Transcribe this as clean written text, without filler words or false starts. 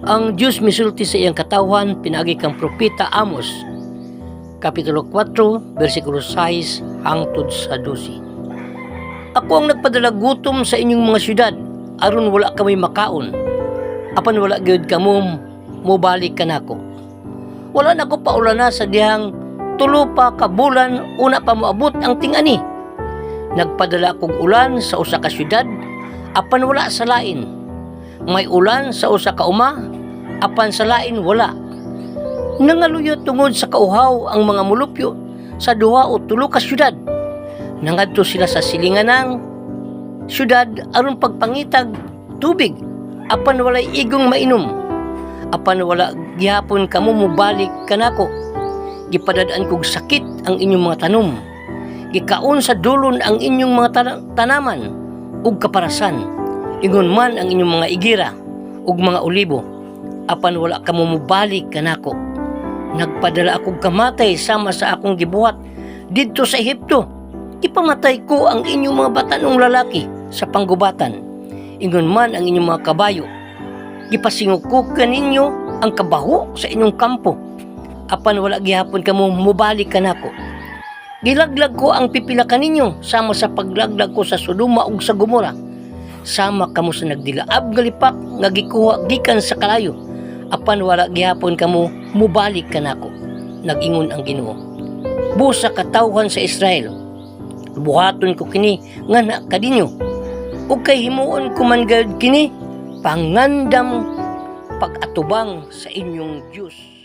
Ang Diyos misulti sa iyang katawan pinaagi kang propeta Amos, Kapitulo 4, versikulo 6 hangtod sa 12. Ako ang nagpadala gutom sa inyong mga syudad, aron wala kami makaon. Apan wala gyud kamo mobalik kanako. Wala na ko paulana sa dihang tulo pa ka bulan una pa moabot ang tingani. Nagpadala kog ulan sa usa ka syudad, apan wala sa lain. May ulan sa usa ka uma, apan sa lain wala. Nangaluyot tungod sa kauhaw ang mga mulupyo sa duha o tulo ka syudad. Nangadto sila sa silingan ng syudad aron pagpangitag tubig, apan walay igong mainom. Apan wala gihapon kamo mobalik kanako. Gipadad-an kog sakit ang inyong mga tanom. Gikaon sa dulon ang inyong mga tanaman ug kaparasan. Ingon man ang inyong mga igira ug mga olibo, apan wala kamo mobalik kanako. Nagpadala akong kamatay sama sa akong gibuhat didto sa Ehipto. Ipamatay ko ang inyong mga batanong lalaki sa panggubatan. Ingon man ang inyong mga kabayo. Gipasingog ko kaninyo ang kabaho sa inyong kampo. Apan wala gihapon kamo mobalik kanako. Gilaglag ko ang pipila kaninyo sama sa paglaglag ko sa Sodoma ug sa Gomora. Sama kamo sa nagdilaab galipak nga gikuha gikan sa kalayo, apan wala gihapon kamo mobalik kanako. Nag-ingon ang Ginoo. Busa katawhan sa Israel, buhaton ko kini ngana kadinyo, ug kay himuon ko man gayud kini pangandam pag-atubang sa inyong Dios.